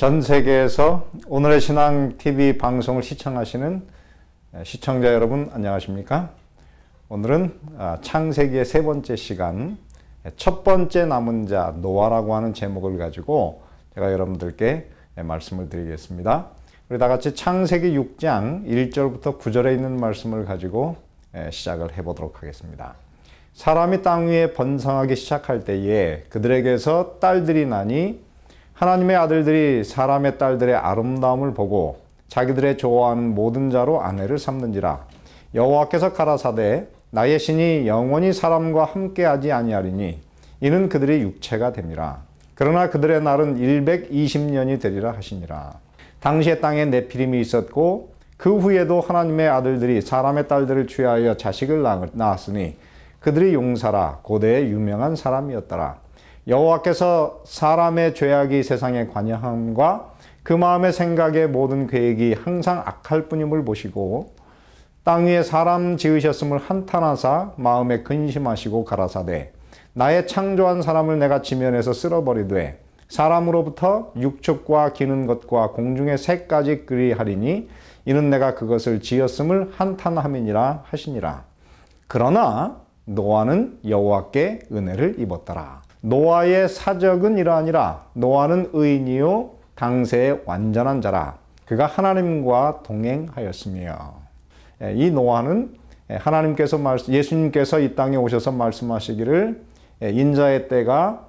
전 세계에서 오늘의 신앙 TV 방송을 시청하시는 시청자 여러분 안녕하십니까? 오늘은 창세기의 세 번째 시간 첫 번째 남은 자 노아라고 하는 제목을 가지고 제가 여러분들께 말씀을 드리겠습니다. 우리 다 같이 창세기 6장 1절부터 9절에 있는 말씀을 가지고 시작을 해보도록 하겠습니다. 사람이 땅 위에 번성하기 시작할 때에 그들에게서 딸들이 나니 하나님의 아들들이 사람의 딸들의 아름다움을 보고 자기들의 좋아하는 모든 자로 아내를 삼는지라. 여호와께서 가라사대 나의 신이 영원히 사람과 함께하지 아니하리니 이는 그들의 육체가 됨이라. 그러나 그들의 날은 120년이 되리라 하시니라. 당시에 땅에 네피림이 있었고 그 후에도 하나님의 아들들이 사람의 딸들을 취하여 자식을 낳았으니 그들이 용사라 고대의 유명한 사람이었더라. 여호와께서 사람의 죄악이 세상에 관여함과 그 마음의 생각의 모든 계획이 항상 악할 뿐임을 보시고 땅 위에 사람 지으셨음을 한탄하사 마음에 근심하시고 가라사대 나의 창조한 사람을 내가 지면에서 쓸어버리되 사람으로부터 육축과 기는 것과 공중의 새까지 그리하리니 이는 내가 그것을 지었음을 한탄함이니라 하시니라. 그러나 노아는 여호와께 은혜를 입었더라. 노아의 사적은 이러하니라. 노아는 의인이요 당세의 완전한 자라. 그가 하나님과 동행하였으며. 이 노아는 하나님께서 예수님께서 이 땅에 오셔서 말씀하시기를 인자의 때가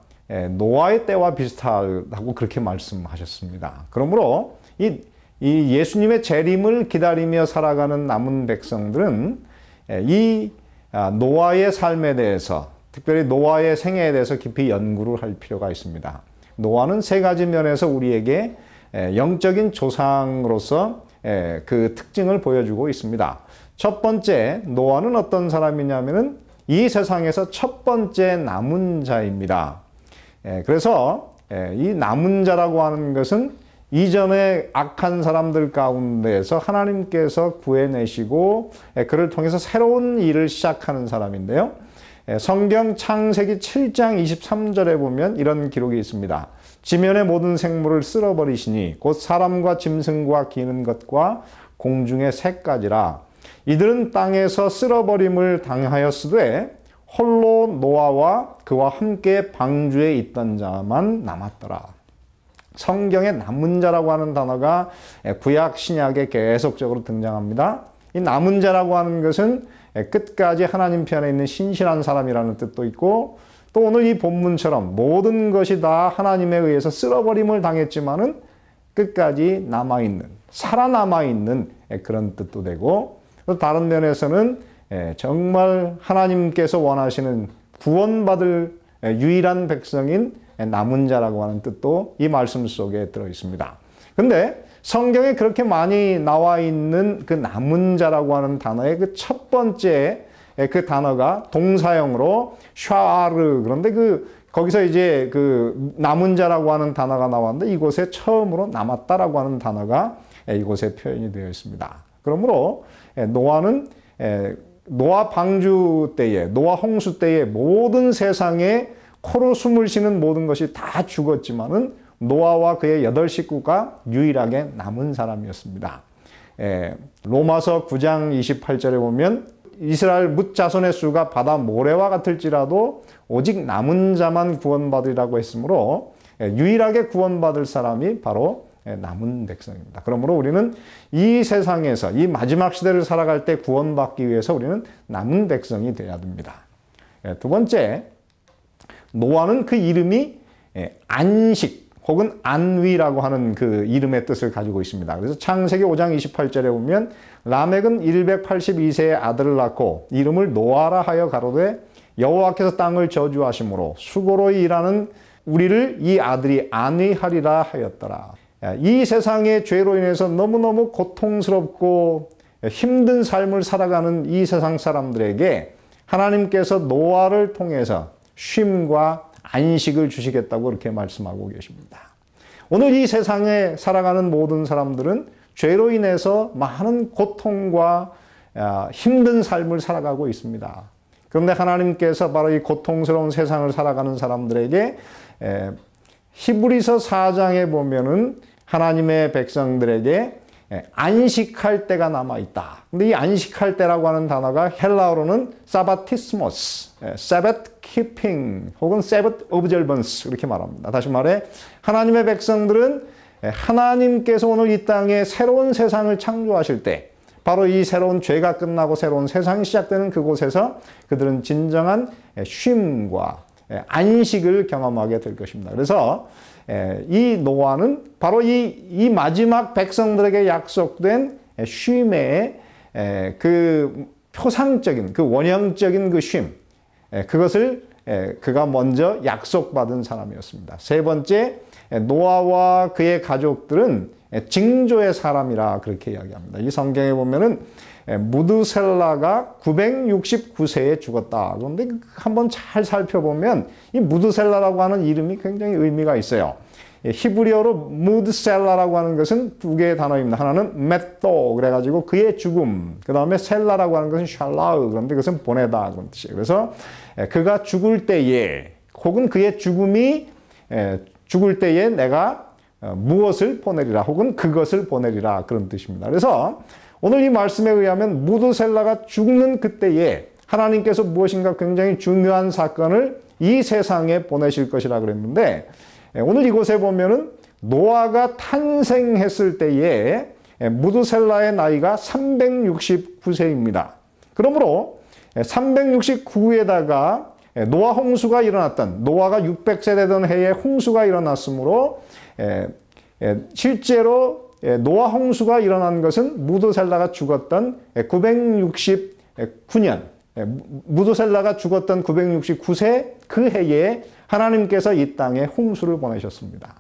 노아의 때와 비슷하다고 그렇게 말씀하셨습니다. 그러므로 이 예수님의 재림을 기다리며 살아가는 남은 백성들은 이 노아의 삶에 대해서 특별히 노아의 생애에 대해서 깊이 연구를 할 필요가 있습니다. 노아는 세 가지 면에서 우리에게 영적인 조상으로서 그 특징을 보여주고 있습니다. 첫 번째, 노아는 어떤 사람이냐면은 이 세상에서 첫 번째 남은 자입니다. 그래서 이 남은 자라고 하는 것은 이전에 악한 사람들 가운데에서 하나님께서 구해내시고 그를 통해서 새로운 일을 시작하는 사람인데요. 성경 창세기 7장 23절에 보면 이런 기록이 있습니다. 지면의 모든 생물을 쓸어버리시니 곧 사람과 짐승과 기는 것과 공중의 새까지라. 이들은 땅에서 쓸어버림을 당하였으되 홀로 노아와 그와 함께 방주에 있던 자만 남았더라. 성경에 남은 자라고 하는 단어가 구약 신약에 계속적으로 등장합니다. 이 남은 자라고 하는 것은 끝까지 하나님 편에 있는 신실한 사람이라는 뜻도 있고 또 오늘 이 본문처럼 모든 것이 다 하나님에 의해서 쓸어버림을 당했지만은 끝까지 남아있는, 살아남아있는 그런 뜻도 되고 또 다른 면에서는 정말 하나님께서 원하시는 구원받을 유일한 백성인 남은 자라고 하는 뜻도 이 말씀 속에 들어있습니다. 근데 성경에 그렇게 많이 나와 있는 그 남은 자라고 하는 단어의 그 첫 번째 그 단어가 동사형으로 샤르. 그런데 거기서 이제 그 남은 자라고 하는 단어가 나왔는데 이곳에 처음으로 남았다라고 하는 단어가 이곳에 표현이 되어 있습니다. 그러므로 노아는 노아 방주 때에, 노아 홍수 때에 모든 세상에 코로 숨을 쉬는 모든 것이 다 죽었지만은 노아와 그의 8 식구가 유일하게 남은 사람이었습니다. 로마서 9장 28절에 보면 이스라엘 뭇 자손의 수가 바다 모래와 같을지라도 오직 남은 자만 구원받으리라고 했으므로 유일하게 구원받을 사람이 바로 남은 백성입니다. 그러므로 우리는 이 세상에서 이 마지막 시대를 살아갈 때 구원받기 위해서 우리는 남은 백성이 되어야 됩니다. 두 번째, 노아는 그 이름이 안식 혹은 안위라고 하는 그 이름의 뜻을 가지고 있습니다. 그래서 창세기 5장 28절에 보면 라멕은 182세의 아들을 낳고 이름을 노아라 하여 가로되 여호와께서 땅을 저주하심으로 수고로 일하는 우리를 이 아들이 안위하리라 하였더라. 이 세상의 죄로 인해서 너무너무 고통스럽고 힘든 삶을 살아가는 이 세상 사람들에게 하나님께서 노아를 통해서 쉼과 안식을 주시겠다고 이렇게 말씀하고 계십니다. 오늘 이 세상에 살아가는 모든 사람들은 죄로 인해서 많은 고통과 힘든 삶을 살아가고 있습니다. 그런데 하나님께서 바로 이 고통스러운 세상을 살아가는 사람들에게 히브리서 4장에 보면은 하나님의 백성들에게 안식할 때가 남아있다. 근데 이 안식할 때라고 하는 단어가 헬라어로는 사바티스모스, Sabbath keeping 혹은 Sabbath observance 이렇게 말합니다. 다시 말해 하나님의 백성들은 하나님께서 오늘 이 땅에 새로운 세상을 창조하실 때 바로 이 새로운 죄가 끝나고 새로운 세상이 시작되는 그곳에서 그들은 진정한 쉼과 안식을 경험하게 될 것입니다. 그래서 이 노아는 바로 이 마지막 백성들에게 약속된 쉼의 그 표상적인, 그 원형적인 그 쉼, 그것을 그가 먼저 약속받은 사람이었습니다. 세 번째, 노아와 그의 가족들은 징조의 사람이라 그렇게 이야기합니다. 이 성경에 보면은 무드셀라가 969세에 죽었다. 그런데 한번 잘 살펴보면 이 무드셀라라고 하는 이름이 굉장히 의미가 있어요. 히브리어로 무드셀라라고 하는 것은 두 개의 단어입니다. 하나는 맷도 그래가지고 그의 죽음. 그 다음에 셀라라고 하는 것은 샬라우. 그런데 그것은 보내다 그런 뜻이에요. 그래서 그가 죽을 때에 혹은 그의 죽음이 죽을 때에 내가 무엇을 보내리라 혹은 그것을 보내리라 그런 뜻입니다. 그래서 오늘 이 말씀에 의하면 무드셀라가 죽는 그때에 하나님께서 무엇인가 굉장히 중요한 사건을 이 세상에 보내실 것이라 그랬는데 오늘 이곳에 보면은 노아가 탄생했을 때에 무드셀라의 나이가 369세입니다. 그러므로 369에다가 노아 홍수가 일어났던 노아가 600세 되던 해에 홍수가 일어났으므로 실제로 노아 홍수가 일어난 것은 무드셀라가 죽었던 969년 무드셀라가 죽었던 969세 그 해에 하나님께서 이 땅에 홍수를 보내셨습니다.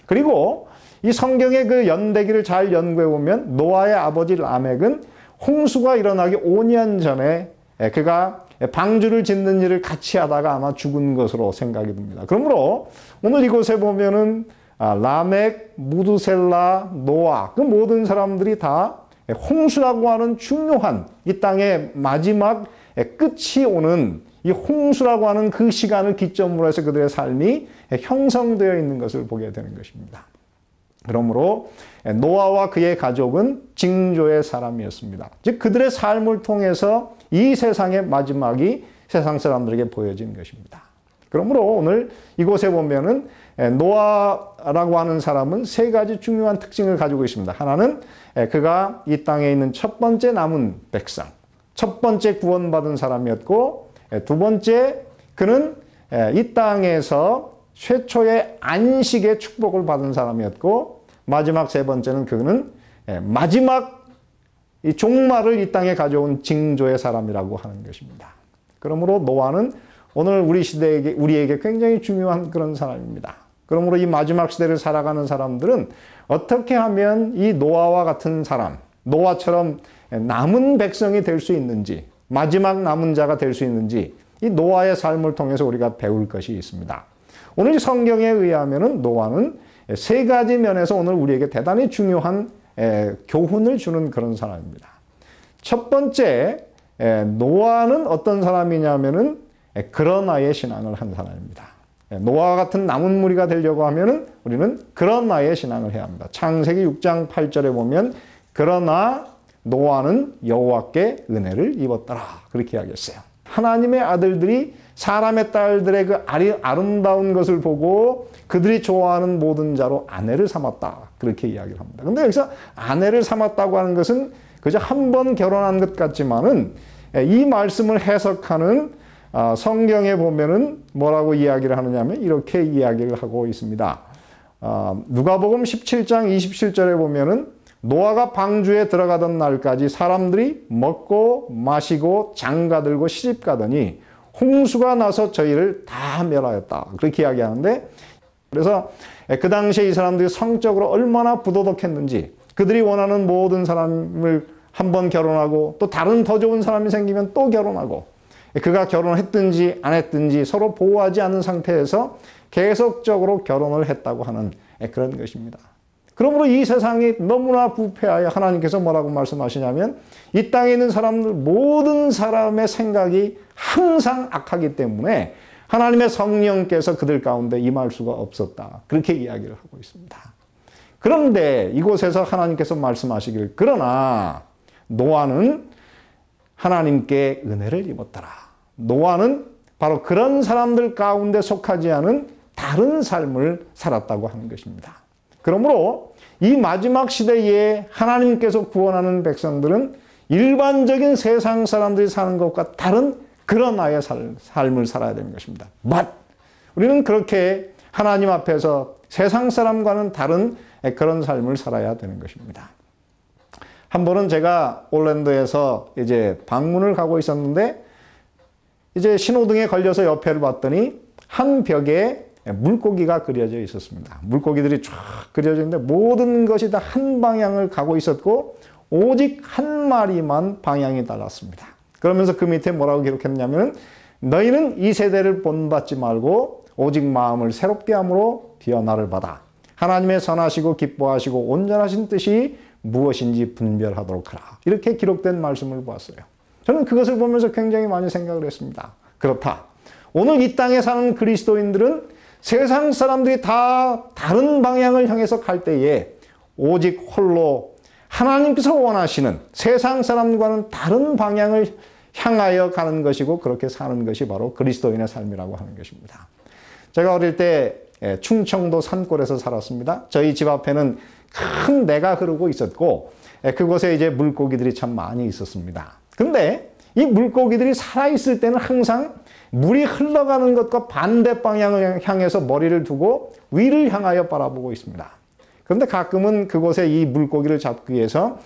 그리고 이 성경의 그 연대기를 잘 연구해 보면 노아의 아버지 라멕은 홍수가 일어나기 5년 전에 그가 방주를 짓는 일을 같이 하다가 아마 죽은 것으로 생각이 듭니다. 그러므로 오늘 이곳에 보면은 라멕, 무드셀라, 노아 그 모든 사람들이 다 홍수라고 하는 중요한 이 땅의 마지막 끝이 오는 이 홍수라고 하는 그 시간을 기점으로 해서 그들의 삶이 형성되어 있는 것을 보게 되는 것입니다. 그러므로 노아와 그의 가족은 징조의 사람이었습니다. 즉 그들의 삶을 통해서 이 세상의 마지막이 세상 사람들에게 보여진 것입니다. 그러므로 오늘 이곳에 보면은 노아라고 하는 사람은 세 가지 중요한 특징을 가지고 있습니다. 하나는 그가 이 땅에 있는 첫 번째 남은 백성, 첫 번째 구원받은 사람이었고 두 번째 그는 이 땅에서 최초의 안식의 축복을 받은 사람이었고 마지막 세 번째는 그는 마지막 이 종말을 이 땅에 가져온 징조의 사람이라고 하는 것입니다. 그러므로 노아는 오늘 우리 시대에게 우리에게 굉장히 중요한 그런 사람입니다. 그러므로 이 마지막 시대를 살아가는 사람들은 어떻게 하면 이 노아와 같은 사람, 노아처럼 남은 백성이 될 수 있는지, 마지막 남은 자가 될 수 있는지 이 노아의 삶을 통해서 우리가 배울 것이 있습니다. 오늘 성경에 의하면은 노아는 세 가지 면에서 오늘 우리에게 대단히 중요한 교훈을 주는 그런 사람입니다. 첫 번째, 노아는 어떤 사람이냐면은 그러나의 신앙을 한 사람입니다. 노아와 같은 남은 무리가 되려고 하면은 우리는 그러나의 신앙을 해야 합니다. 창세기 6장 8절에 보면 그러나 노아는 여호와께 은혜를 입었더라 그렇게 이야기했어요. 하나님의 아들들이 사람의 딸들의 그 아름다운 것을 보고 그들이 좋아하는 모든 자로 아내를 삼았다 그렇게 이야기를 합니다. 근데 여기서 아내를 삼았다고 하는 것은 그저 한 번 결혼한 것 같지만은 이 말씀을 해석하는 성경에 보면은 뭐라고 이야기를 하느냐면 이렇게 이야기를 하고 있습니다. 누가복음 17장 27절에 보면은 노아가 방주에 들어가던 날까지 사람들이 먹고 마시고 장가들고 시집가더니 홍수가 나서 저희를 다 멸하였다. 그렇게 이야기하는데 그래서 그 당시에 이 사람들이 성적으로 얼마나 부도덕했는지 그들이 원하는 모든 사람을 한 번 결혼하고 또 다른 더 좋은 사람이 생기면 또 결혼하고 그가 결혼했든지 안 했든지 서로 보호하지 않은 상태에서 계속적으로 결혼을 했다고 하는 그런 것입니다. 그러므로 이 세상이 너무나 부패하여 하나님께서 뭐라고 말씀하시냐면 이 땅에 있는 사람들 모든 사람의 생각이 항상 악하기 때문에 하나님의 성령께서 그들 가운데 임할 수가 없었다. 그렇게 이야기를 하고 있습니다. 그런데 이곳에서 하나님께서 말씀하시길 그러나 노아는 하나님께 은혜를 입었더라. 노아는 바로 그런 사람들 가운데 속하지 않은 다른 삶을 살았다고 하는 것입니다. 그러므로 이 마지막 시대에 하나님께서 구원하는 백성들은 일반적인 세상 사람들이 사는 것과 다른 그런 아이의 삶을 살아야 되는 것입니다. 우리는 그렇게 하나님 앞에서 세상 사람과는 다른 그런 삶을 살아야 되는 것입니다. 한 번은 제가 올랜도에서 이제 방문을 가고 있었는데 이제 신호등에 걸려서 옆에를 봤더니 한 벽에 물고기가 그려져 있었습니다. 물고기들이 쫙 그려져 있는데 모든 것이 다 한 방향을 가고 있었고 오직 한 마리만 방향이 달랐습니다. 그러면서 그 밑에 뭐라고 기록했냐면 너희는 이 세대를 본받지 말고 오직 마음을 새롭게 함으로 변화를 받아 하나님의 선하시고 기뻐하시고 온전하신 뜻이 무엇인지 분별하도록 하라. 이렇게 기록된 말씀을 보았어요. 저는 그것을 보면서 굉장히 많이 생각을 했습니다. 그렇다. 오늘 이 땅에 사는 그리스도인들은 세상 사람들이 다 다른 방향을 향해서 갈 때에 오직 홀로 하나님께서 원하시는 세상 사람과는 다른 방향을 향하여 가는 것이고 그렇게 사는 것이 바로 그리스도인의 삶이라고 하는 것입니다. 제가 어릴 때 충청도 산골에서 살았습니다. 저희 집 앞에는 큰 내가 흐르고 있었고 그곳에 이제 물고기들이 참 많이 있었습니다. 근데 이 물고기들이 살아있을 때는 항상 물이 흘러가는 것과 반대 방향을 향해서 머리를 두고 위를 향하여 바라보고 있습니다. 그런데 가끔은 그곳에 이 물고기를 잡기 위해서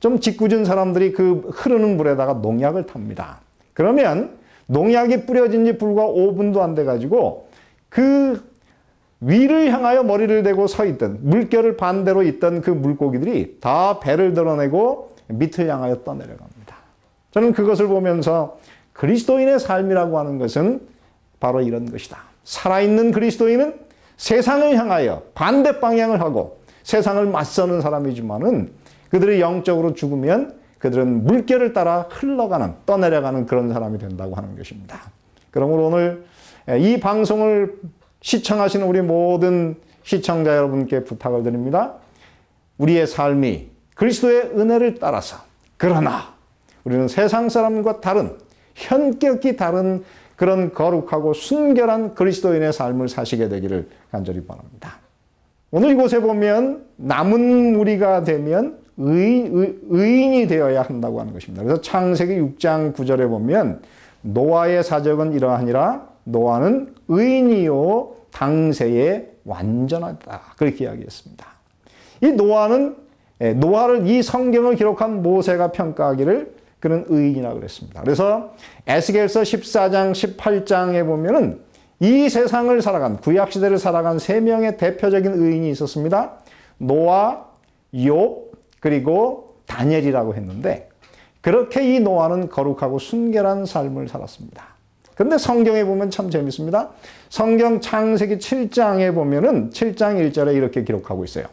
좀 짓궂은 사람들이 그 흐르는 물에다가 농약을 탑니다. 그러면 농약이 뿌려진 지 불과 5분도 안 돼가지고 그 위를 향하여 머리를 대고 서 있던 물결을 반대로 있던 그 물고기들이 다 배를 드러내고 밑을 향하여 떠내려갑니다. 저는 그것을 보면서 그리스도인의 삶이라고 하는 것은 바로 이런 것이다. 살아있는 그리스도인은 세상을 향하여 반대 방향을 하고 세상을 맞서는 사람이지만은 그들이 영적으로 죽으면 그들은 물결을 따라 흘러가는 떠내려가는 그런 사람이 된다고 하는 것입니다. 그러므로 오늘 이 방송을 시청하시는 우리 모든 시청자 여러분께 부탁을 드립니다. 우리의 삶이 그리스도의 은혜를 따라서 그러나 우리는 세상 사람과 다른 현격히 다른 그런 거룩하고 순결한 그리스도인의 삶을 사시게 되기를 간절히 바랍니다. 오늘 이곳에 보면 남은 무리가 되면 의인이 되어야 한다고 하는 것입니다. 그래서 창세기 6장 9절에 보면 노아의 사적은 이러하니라 노아는 의인이요 당세에 완전하다. 그렇게 이야기했습니다. 이 노아를 이 성경을 기록한 모세가 평가하기를 그는 의인이라고 그랬습니다. 그래서 에스겔서 14장 18장에 보면은 이 세상을 살아간 구약시대를 살아간 세 명의 대표적인 의인이 있었습니다. 노아, 욥, 그리고 다니엘이라고 했는데 그렇게 이 노아는 거룩하고 순결한 삶을 살았습니다. 그런데 성경에 보면 참 재밌습니다. 성경 창세기 7장에 보면은 7장 1절에 이렇게 기록하고 있어요.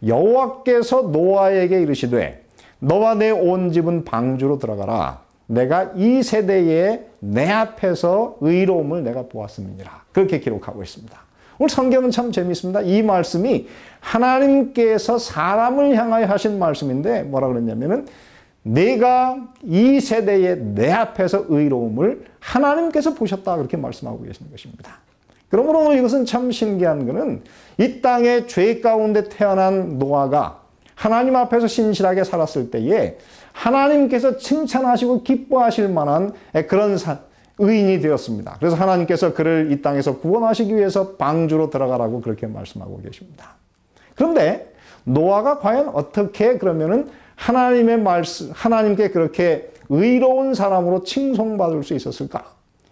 여호와께서 노아에게 이르시되 너와 내 온 집은 방주로 들어가라. 내가 이 세대에 내 앞에서 의로움을 내가 보았음이니라. 그렇게 기록하고 있습니다. 오늘 성경은 참 재밌습니다. 이 말씀이 하나님께서 사람을 향하여 하신 말씀인데 뭐라 그랬냐면은 내가 이 세대에 내 앞에서 의로움을 하나님께서 보셨다. 그렇게 말씀하고 계시는 것입니다. 그러므로 오늘 이것은 참 신기한 것은 이 땅에 죄 가운데 태어난 노아가 하나님 앞에서 신실하게 살았을 때에 하나님께서 칭찬하시고 기뻐하실 만한 그런 의인이 되었습니다. 그래서 하나님께서 그를 이 땅에서 구원하시기 위해서 방주로 들어가라고 그렇게 말씀하고 계십니다. 그런데 노아가 과연 어떻게 그러면은 하나님께 그렇게 의로운 사람으로 칭송받을 수 있었을까?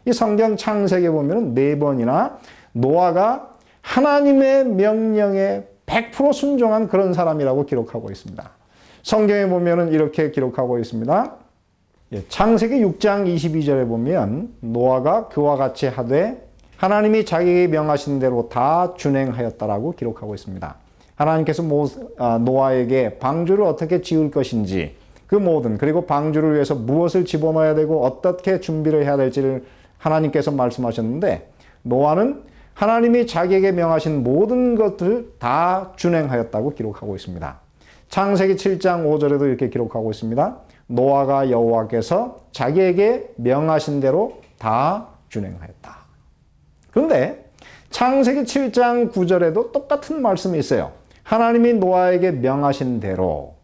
이 성경 창세기에 보면은 4번이나 노아가 하나님의 명령에 100% 순종한 그런 사람이라고 기록하고 있습니다. 성경에 보면은 이렇게 기록하고 있습니다. 창세기 6장 22절에 보면 노아가 그와 같이 하되 하나님이 자기에게 명하신 대로 다 준행하였다라고 기록하고 있습니다. 하나님께서 노아에게 방주를 어떻게 지을 것인지 그 모든 그리고 방주를 위해서 무엇을 집어넣어야 되고 어떻게 준비를 해야 될지를 하나님께서 말씀하셨는데 노아는 하나님이 자기에게 명하신 모든 것을 다 준행하였다고 기록하고 있습니다. 창세기 7장 5절에도 이렇게 기록하고 있습니다. 노아가 여호와께서 자기에게 명하신 대로 다 준행하였다. 그런데 창세기 7장 9절에도 똑같은 말씀이 있어요. 하나님이 노아에게 명하신 대로.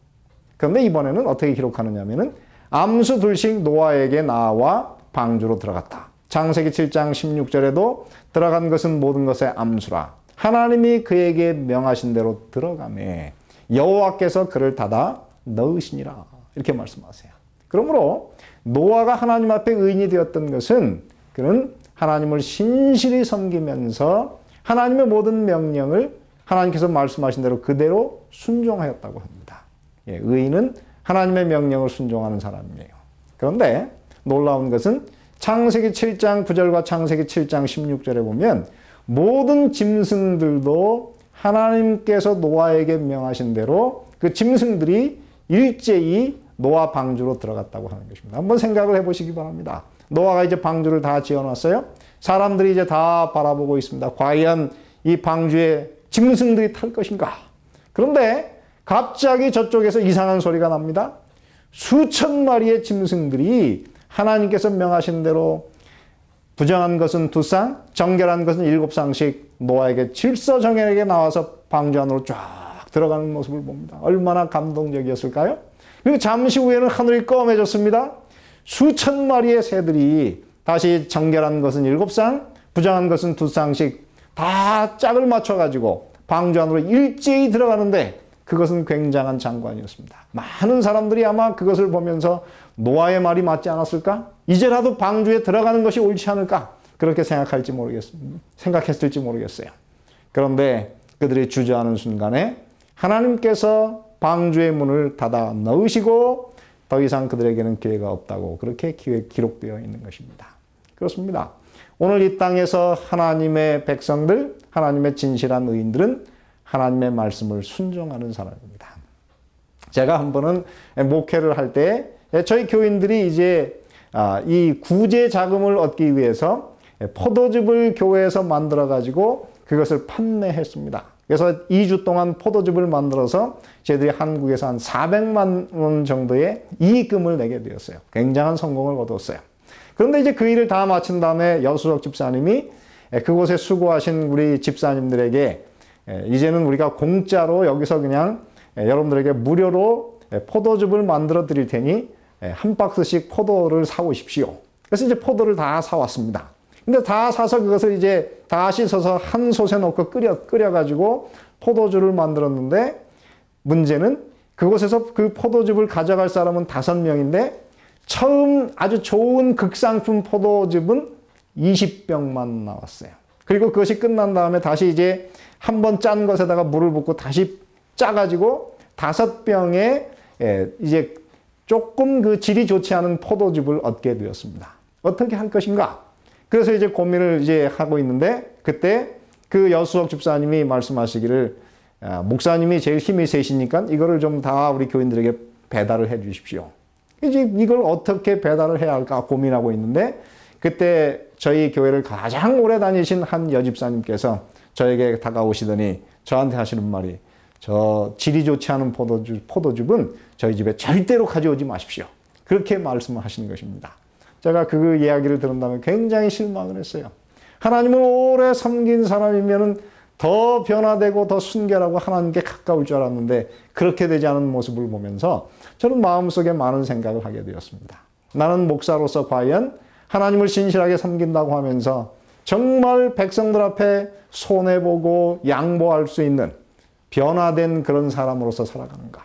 그런데 이번에는 어떻게 기록하느냐 하면은 암수 둘씩 노아에게 나와 방주로 들어갔다. 창세기 7장 16절에도 들어간 것은 모든 것의 암수라. 하나님이 그에게 명하신 대로 들어가매 여호와께서 그를 닫아 넣으시니라. 이렇게 말씀하세요. 그러므로 노아가 하나님 앞에 의인이 되었던 것은 그는 하나님을 신실히 섬기면서 하나님의 모든 명령을 하나님께서 말씀하신 대로 그대로 순종하였다고 합니다. 예, 의인은 하나님의 명령을 순종하는 사람이에요. 그런데 놀라운 것은 창세기 7장 9절과 창세기 7장 16절에 보면 모든 짐승들도 하나님께서 노아에게 명하신 대로 그 짐승들이 일제히 노아 방주로 들어갔다고 하는 것입니다. 한번 생각을 해보시기 바랍니다. 노아가 이제 방주를 다 지어놨어요. 사람들이 이제 다 바라보고 있습니다. 과연 이 방주에 짐승들이 탈 것인가? 그런데 갑자기 저쪽에서 이상한 소리가 납니다. 수천 마리의 짐승들이 하나님께서 명하신 대로 부정한 것은 2쌍, 정결한 것은 7쌍씩 노아에게 질서정연하게 나와서 방주 안으로 쫙 들어가는 모습을 봅니다. 얼마나 감동적이었을까요? 그리고 잠시 후에는 하늘이 검해졌습니다. 수천 마리의 새들이 다시 정결한 것은 7쌍, 부정한 것은 2쌍씩 다 짝을 맞춰가지고 방주 안으로 일제히 들어가는데 그것은 굉장한 장관이었습니다. 많은 사람들이 아마 그것을 보면서 노아의 말이 맞지 않았을까? 이제라도 방주에 들어가는 것이 옳지 않을까? 그렇게 생각했을지 모르겠어요. 그런데 그들이 주저하는 순간에 하나님께서 방주의 문을 닫아 넣으시고 더 이상 그들에게는 기회가 없다고 그렇게 기록되어 있는 것입니다. 그렇습니다. 오늘 이 땅에서 하나님의 백성들, 하나님의 진실한 의인들은 하나님의 말씀을 순종하는 사람입니다. 제가 한 번은 목회를 할 때 저희 교인들이 이제 이 구제 자금을 얻기 위해서 포도즙을 교회에서 만들어 가지고 그것을 판매했습니다. 그래서 2주 동안 포도즙을 만들어서 저희들이 한국에서 한 400만 원 정도의 이익금을 내게 되었어요. 굉장한 성공을 거뒀어요. 그런데 이제 그 일을 다 마친 다음에 여수석 집사님이 그곳에 수고하신 우리 집사님들에게 이제는 우리가 공짜로 여기서 그냥 여러분들에게 무료로 포도즙을 만들어 드릴 테니 한 박스씩 포도를 사오십시오. 그래서 이제 포도를 다 사왔습니다. 근데 다 사서 그것을 이제 다 씻어서 한 솥에 넣고 끓여가지고 포도주를 만들었는데 문제는 그곳에서 그 포도즙을 가져갈 사람은 5명인데 처음 아주 좋은 극상품 포도즙은 20병만 나왔어요. 그리고 그것이 끝난 다음에 다시 이제 한번 짠 것에다가 물을 붓고 다시 짜가지고 5병에 이제 조금 그 질이 좋지 않은 포도즙을 얻게 되었습니다. 어떻게 할 것인가? 그래서 이제 고민을 이제 하고 있는데 그때 그 여수석 집사님이 말씀하시기를 목사님이 제일 힘이 세시니까 이거를 좀 다 우리 교인들에게 배달을 해 주십시오. 이제 이걸 어떻게 배달을 해야 할까 고민하고 있는데 그때 저희 교회를 가장 오래 다니신 한 여집사님께서 저에게 다가오시더니 저한테 하시는 말이 저 질이 좋지 않은 포도즙은 저희 집에 절대로 가져오지 마십시오. 그렇게 말씀을 하시는 것입니다. 제가 그 이야기를 들은 다음에 굉장히 실망을 했어요. 하나님을 오래 섬긴 사람이면 더 변화되고 더 순결하고 하나님께 가까울 줄 알았는데 그렇게 되지 않은 모습을 보면서 저는 마음속에 많은 생각을 하게 되었습니다. 나는 목사로서 과연 하나님을 신실하게 섬긴다고 하면서 정말 백성들 앞에 손해보고 양보할 수 있는 변화된 그런 사람으로서 살아가는가.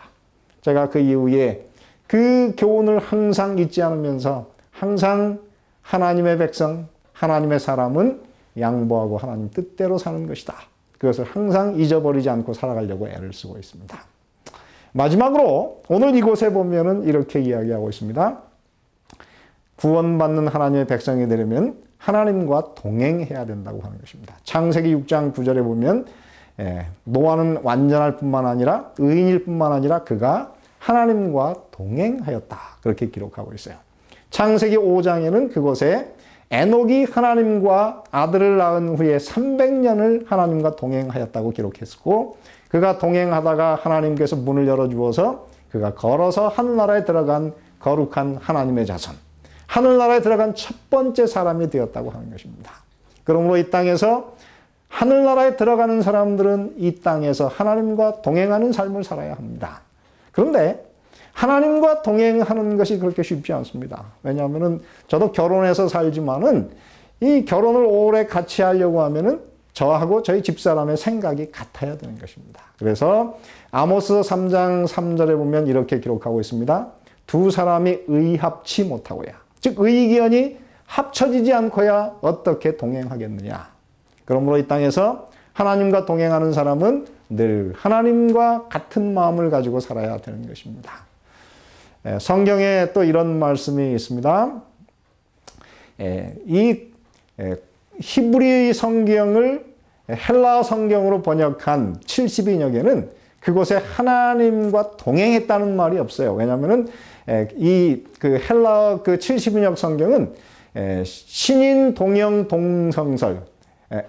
제가 그 이후에 그 교훈을 항상 잊지 않으면서 항상 하나님의 백성, 하나님의 사람은 양보하고 하나님 뜻대로 사는 것이다. 그것을 항상 잊어버리지 않고 살아가려고 애를 쓰고 있습니다. 마지막으로 오늘 이곳에 보면은 이렇게 이야기하고 있습니다. 구원받는 하나님의 백성이 되려면 하나님과 동행해야 된다고 하는 것입니다. 창세기 6장 9절에 보면 노아는 완전할 뿐만 아니라 의인일 뿐만 아니라 그가 하나님과 동행하였다. 그렇게 기록하고 있어요. 창세기 5장에는 그곳에 에녹이 하나님과 아들을 낳은 후에 300년을 하나님과 동행하였다고 기록했고, 그가 동행하다가 하나님께서 문을 열어주어서 그가 걸어서 하늘나라에 들어간 거룩한 하나님의 자손, 하늘나라에 들어간 첫 번째 사람이 되었다고 하는 것입니다. 그러므로 이 땅에서 하늘나라에 들어가는 사람들은 이 땅에서 하나님과 동행하는 삶을 살아야 합니다. 그런데 하나님과 동행하는 것이 그렇게 쉽지 않습니다. 왜냐하면 저도 결혼해서 살지만은 이 결혼을 오래 같이 하려고 하면은 저하고 저희 집사람의 생각이 같아야 되는 것입니다. 그래서 아모스 3장 3절에 보면 이렇게 기록하고 있습니다. 두 사람이 의합치 못하고야. 즉 의견이 합쳐지지 않고야 어떻게 동행하겠느냐. 그러므로 이 땅에서 하나님과 동행하는 사람은 늘 하나님과 같은 마음을 가지고 살아야 되는 것입니다. 성경에 또 이런 말씀이 있습니다. 이 히브리 성경을 헬라 성경으로 번역한 70인역에는 그곳에 하나님과 동행했다는 말이 없어요. 왜냐하면은 이 그 헬라 그 70인역 성경은 신인 동형 동성설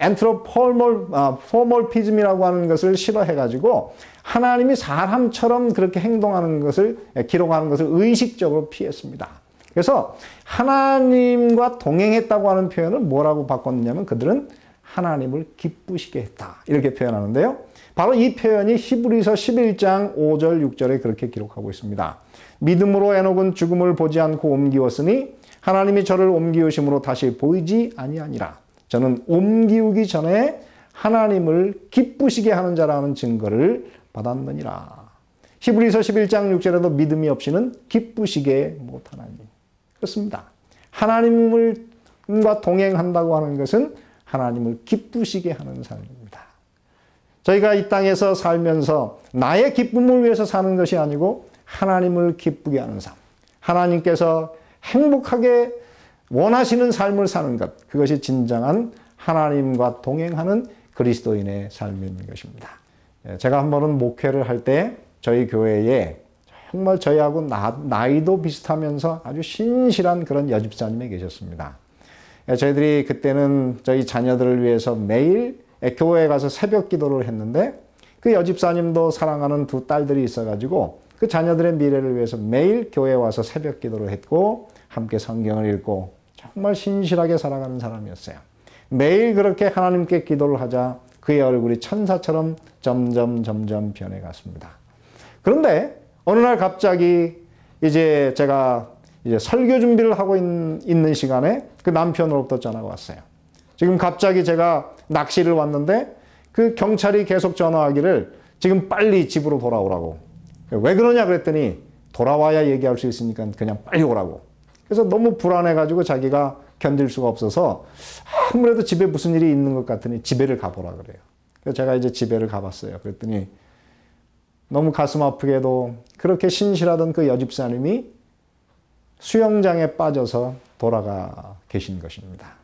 엔트로포멀피즘이라고 하는 것을 싫어해가지고 하나님이 사람처럼 그렇게 행동하는 것을 기록하는 것을 의식적으로 피했습니다. 그래서 하나님과 동행했다고 하는 표현을 뭐라고 바꿨느냐면 그들은 하나님을 기쁘시게 했다. 이렇게 표현하는데요. 바로 이 표현이 히브리서 11장 5절 6절에 그렇게 기록하고 있습니다. 믿음으로 에녹은 죽음을 보지 않고 옮기었으니 하나님이 저를 옮기우심으로 다시 보이지 아니하니라. 저는 옮기우기 전에 하나님을 기쁘시게 하는 자라는 증거를 받았느니라. 히브리서 11장 6절에도 믿음이 없이는 기쁘시게 못하나니. 그렇습니다. 하나님과 동행한다고 하는 것은 하나님을 기쁘시게 하는 삶입니다. 저희가 이 땅에서 살면서 나의 기쁨을 위해서 사는 것이 아니고 하나님을 기쁘게 하는 삶. 하나님께서 행복하게 원하시는 삶을 사는 것. 그것이 진정한 하나님과 동행하는 그리스도인의 삶인 것입니다. 제가 한 번은 목회를 할 때 저희 교회에 정말 저희하고 나이도 비슷하면서 아주 신실한 그런 여집사님이 계셨습니다. 저희들이 그때는 저희 자녀들을 위해서 매일 교회에 가서 새벽 기도를 했는데 그 여집사님도 사랑하는 두 딸들이 있어가지고 그 자녀들의 미래를 위해서 매일 교회에 와서 새벽 기도를 했고 함께 성경을 읽고 정말 신실하게 살아가는 사람이었어요. 매일 그렇게 하나님께 기도를 하자 그의 얼굴이 천사처럼 점점 변해갔습니다. 그런데 어느 날 갑자기 이제 제가 설교 준비를 하고 있는 시간에 그 남편으로부터 전화가 왔어요. 지금 갑자기 제가 낚시를 왔는데 그 경찰이 계속 전화하기를 지금 빨리 집으로 돌아오라고. 왜 그러냐 그랬더니 돌아와야 얘기할 수 있으니까 그냥 빨리 오라고. 그래서 너무 불안해가지고 자기가 견딜 수가 없어서 아무래도 집에 무슨 일이 있는 것 같으니 집에를 가보라 그래요. 그래서 제가 이제 집에를 가봤어요. 그랬더니 너무 가슴 아프게도 그렇게 신실하던 그 여집사님이 수영장에 빠져서 돌아가 계신 것입니다.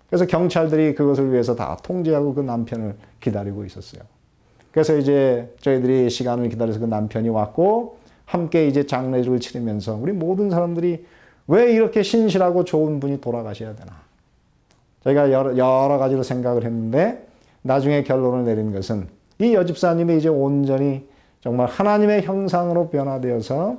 그래서 경찰들이 그것을 위해서 다 통제하고 그 남편을 기다리고 있었어요. 그래서 이제 저희들이 시간을 기다려서 그 남편이 왔고 함께 이제 장례를 치르면서 우리 모든 사람들이 왜 이렇게 신실하고 좋은 분이 돌아가셔야 되나. 저희가 여러 가지로 생각을 했는데 나중에 결론을 내린 것은 이 여집사님이 이제 온전히 정말 하나님의 형상으로 변화되어서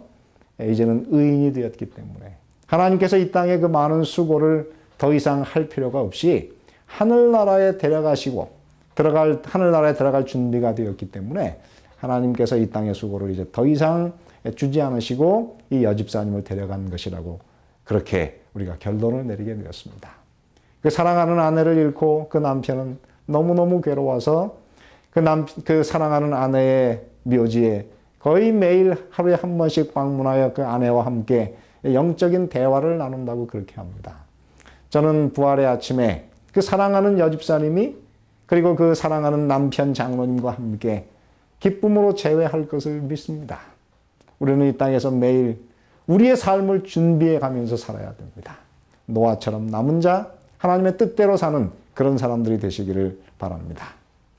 이제는 의인이 되었기 때문에 하나님께서 이 땅에 그 많은 수고를 더 이상 할 필요가 없이 하늘나라에 데려가시고 하늘나라에 들어갈 준비가 되었기 때문에 하나님께서 이 땅의 수고를 이제 더 이상 주지 않으시고 이 여집사님을 데려간 것이라고 그렇게 우리가 결론을 내리게 되었습니다. 그 사랑하는 아내를 잃고 그 남편은 너무너무 괴로워서 그 사랑하는 아내의 묘지에 거의 매일 하루에 한 번씩 방문하여 그 아내와 함께 영적인 대화를 나눈다고 그렇게 합니다. 저는 부활의 아침에 그 사랑하는 여집사님이 그리고 그 사랑하는 남편 장로님과 함께 기쁨으로 재회할 것을 믿습니다. 우리는 이 땅에서 매일 우리의 삶을 준비해 가면서 살아야 됩니다. 노아처럼 남은 자, 하나님의 뜻대로 사는 그런 사람들이 되시기를 바랍니다.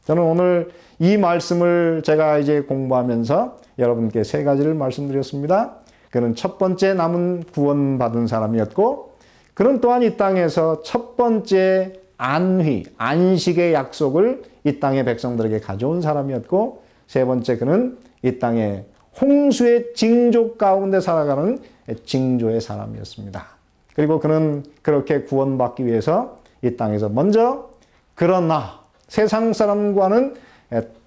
저는 오늘 이 말씀을 제가 이제 공부하면서 여러분께 세 가지를 말씀드렸습니다. 그는 첫 번째 남은 구원받은 사람이었고 그는 또한 이 땅에서 첫 번째 안식의 약속을 이 땅의 백성들에게 가져온 사람이었고, 세 번째 그는 이 땅에 홍수의 징조 가운데 살아가는 징조의 사람이었습니다. 그리고 그는 그렇게 구원받기 위해서 이 땅에서 먼저 그러나 세상 사람과는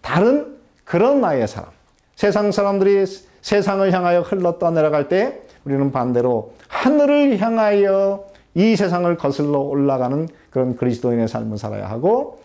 다른 그런 나의 사람, 세상 사람들이 세상을 향하여 흘러 떠내려갈 때 우리는 반대로 하늘을 향하여 이 세상을 거슬러 올라가는 그런 그리스도인의 삶을 살아야 하고,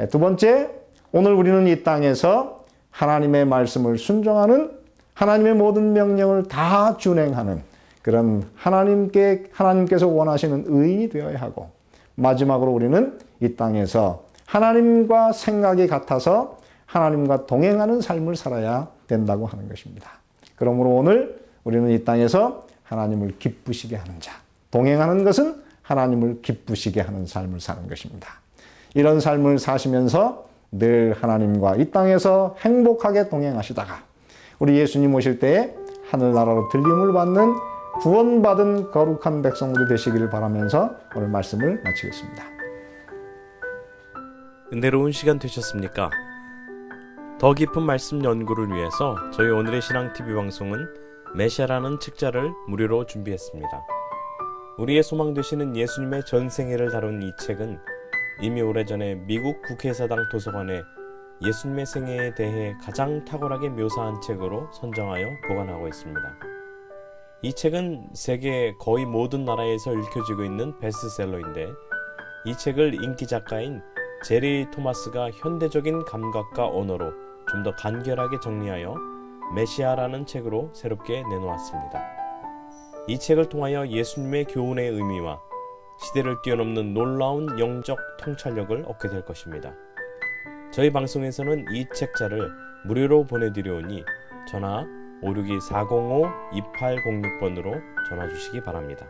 두 번째, 오늘 우리는 이 땅에서 하나님의 말씀을 순종하는, 하나님의 모든 명령을 다 준행하는 그런 하나님께서 원하시는 의인이 되어야 하고, 마지막으로 우리는 이 땅에서 하나님과 생각이 같아서 하나님과 동행하는 삶을 살아야 된다고 하는 것입니다. 그러므로 오늘 우리는 이 땅에서 하나님을 기쁘시게 하는 자, 동행하는 것은 하나님을 기쁘시게 하는 삶을 사는 것입니다. 이런 삶을 사시면서 늘 하나님과 이 땅에서 행복하게 동행하시다가 우리 예수님 오실 때에 하늘나라로 들림을 받는 구원받은 거룩한 백성들이 되시기를 바라면서 오늘 말씀을 마치겠습니다. 은혜로운 시간 되셨습니까? 더 깊은 말씀 연구를 위해서 저희 오늘의 신앙TV 방송은 메시아라는 책자를 무료로 준비했습니다. 우리의 소망 되시는 예수님의 전생애를 다룬 이 책은 이미 오래전에 미국 국회의사당 도서관에 예수님의 생애에 대해 가장 탁월하게 묘사한 책으로 선정하여 보관하고 있습니다. 이 책은 세계 거의 모든 나라에서 읽혀지고 있는 베스트셀러인데, 이 책을 인기 작가인 제리 토마스가 현대적인 감각과 언어로 좀 더 간결하게 정리하여 메시아라는 책으로 새롭게 내놓았습니다. 이 책을 통하여 예수님의 교훈의 의미와 시대를 뛰어넘는 놀라운 영적 통찰력을 얻게 될 것입니다. 저희 방송에서는 이 책자를 무료로 보내드려오니 전화 562-405-2806번으로 전화 주시기 바랍니다.